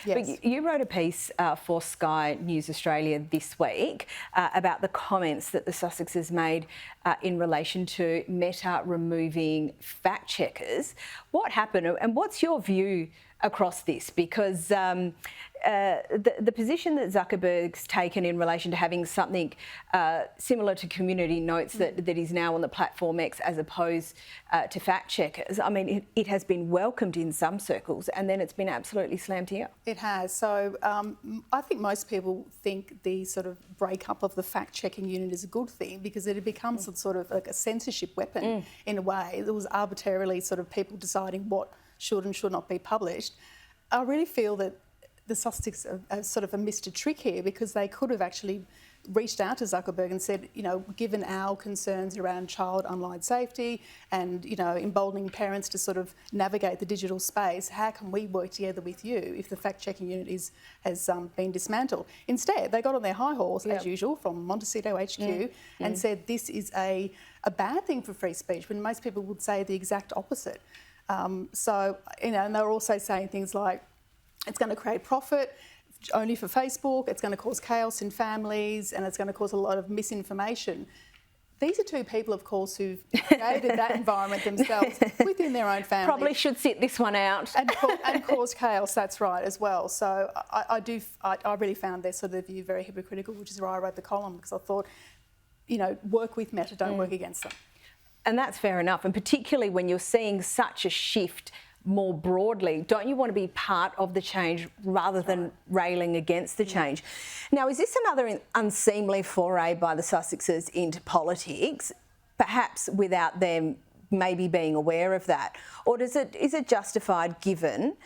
Yes. But you wrote a piece for Sky News Australia this week about the comments that the Sussexes made in relation to Meta removing fact checkers. What happened and what's your view across this? Because the position that Zuckerberg's taken in relation to having something similar to community notes that is now on the platform X as opposed to fact checkers, I mean, it has been welcomed in some circles and then it's been absolutely slammed here. It has. So I think most people think the sort of breakup of the fact-checking unit is a good thing because it had become some sort of like a censorship weapon in a way. It was arbitrarily sort of people deciding what should and should not be published. I really feel that the Sussexes are sort of missed a trick here because they could have actually reached out to Zuckerberg and said, you know, given our concerns around child online safety and, you know, emboldening parents to sort of navigate the digital space, how can we work together with you if the fact-checking unit has been dismantled? Instead, they got on their high horse, as usual, from Montecito HQ and said this is a bad thing for free speech, when most people would say the exact opposite. So, you know, and they were also saying things like, it's going to create profit only for Facebook, it's going to cause chaos in families, and it's going to cause a lot of misinformation. These are two people, of course, who've created that environment themselves within their own families. Probably should sit this one out. And cause chaos, that's right, as well. So I really found their sort of view very hypocritical, which is why I wrote the column, because I thought, you know, work with Meta, don't work against them. And that's fair enough. And particularly when you're seeing such a shift more broadly, don't you want to be part of the change rather than railing against the change? Now, is this another unseemly foray by the Sussexes into politics, perhaps without them maybe being aware of that? Or is it justified given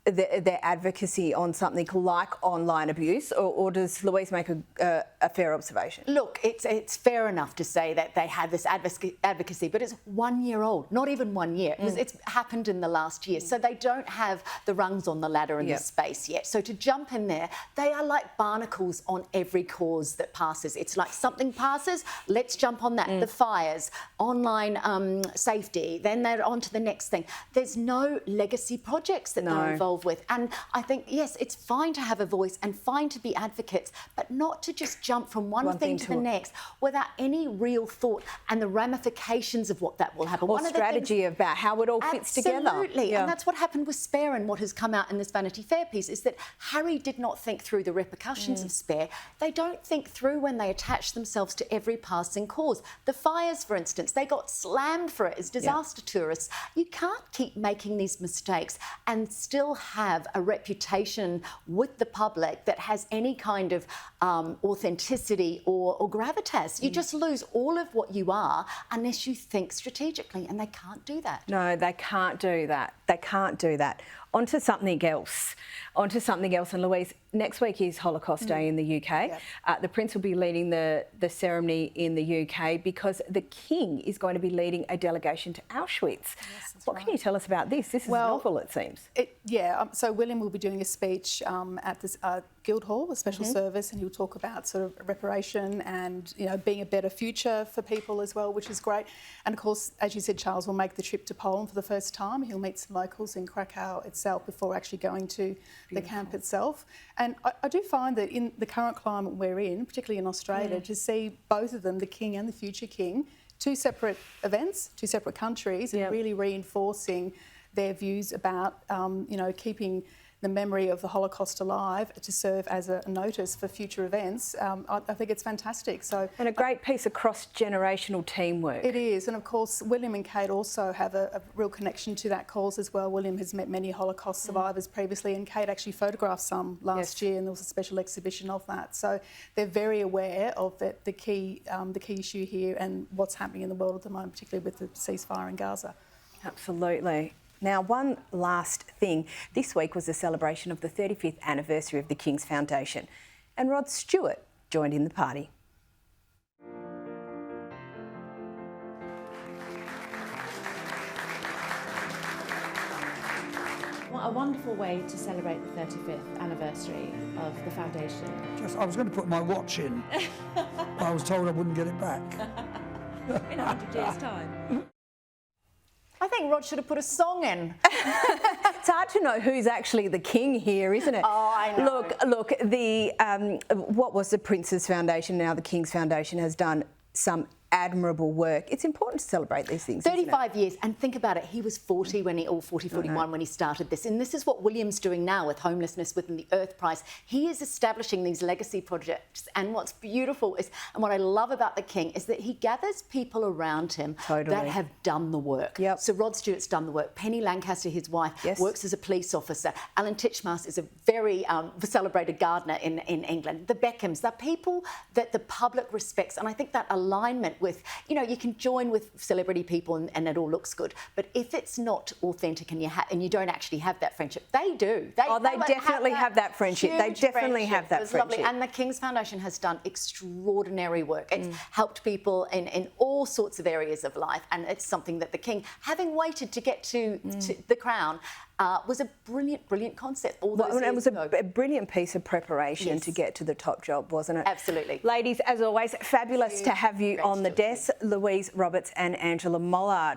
their advocacy on something like online abuse, or does Louise make a fair observation? Look, it's fair enough to say that they have this advocacy, but it's 1 year old, not even 1 year. It's happened in the last year, so they don't have the rungs on the ladder in the space yet. So to jump in there, they are like barnacles on every cause that passes. It's like something passes, let's jump on that. The fires, online safety, then they're on to the next thing. There's no legacy projects that they're involved with. And I think, yes, it's fine to have a voice and fine to be advocates, but not to just jump from one thing to the next without any real thought and the ramifications of what that will happen. Or strategy about how it all fits together. Absolutely. And that's what happened with Spare, and what has come out in this Vanity Fair piece is that Harry did not think through the repercussions of Spare. They don't think through when they attach themselves to every passing cause. The fires, for instance, they got slammed for it as disaster tourists. You can't keep making these mistakes and still have a reputation with the public that has any kind of authenticity or gravitas. You just lose all of what you are unless you think strategically, and they can't do that. No, they can't do that. They can't do that. Onto something else. And Louise, next week is Holocaust Day in the UK. The Prince will be leading the ceremony in the UK because the King is going to be leading a delegation to Auschwitz. Yes, what can you tell us about this? This is novel, it seems. So William will be doing a speech at this Guildhall, a special service, and he'll talk about sort of reparation and, you know, being a better future for people as well, which is great. And of course, as you said, Charles will make the trip to Poland for the first time. He'll meet some locals in Krakow itself before actually going to the camp itself. And I do find that in the current climate we're in, particularly in Australia, to see both of them, the King and the future King, two separate events, two separate countries, and really reinforcing their views about, you know, keeping the memory of the Holocaust alive to serve as a notice for future events. I think it's fantastic. And a great piece of cross-generational teamwork. It is, and of course William and Kate also have a real connection to that cause as well. William has met many Holocaust survivors previously, and Kate actually photographed some last year, and there was a special exhibition of that. So they're very aware of the key issue here and what's happening in the world at the moment, particularly with the ceasefire in Gaza. Absolutely. Now, one last thing. This week was the celebration of the 35th anniversary of the King's Foundation, and Rod Stewart joined in the party. What a wonderful way to celebrate the 35th anniversary of the foundation. I was going to put my watch in, but I was told I wouldn't get it back. In 100 years' time. I think Rod should have put a song in. It's hard to know who's actually the king here, isn't it? Oh, I know. Look. The what was the Prince's Foundation, now the King's Foundation, has done some admirable work. It's important to celebrate these things. 35 years, and think about it, he was 40 when he, or 41 when he started this, and this is what William's doing now with homelessness, within the Earth Prize. He is establishing these legacy projects, and what's beautiful is, and what I love about the King, is that he gathers people around him that have done the work. Yep. So Rod Stewart's done the work. Penny Lancaster, his wife, Yes. works as a police officer. Alan Titchmarsh is a very celebrated gardener in England. The Beckhams, they're people that the public respects, and I think that alignment with, you know, you can join with celebrity people and it all looks good, but if it's not authentic and you don't actually have that friendship, they do. They definitely have that friendship. They definitely have that friendship. Lovely. And the King's Foundation has done extraordinary work. It's helped people in all sorts of areas of life, and it's something that the King, having waited to get to the crown, was a brilliant concept. It was a brilliant piece of preparation to get to the top job, wasn't it? Absolutely. Ladies, as always, fabulous to have you on the desk, Louise Roberts and Angela Mollard.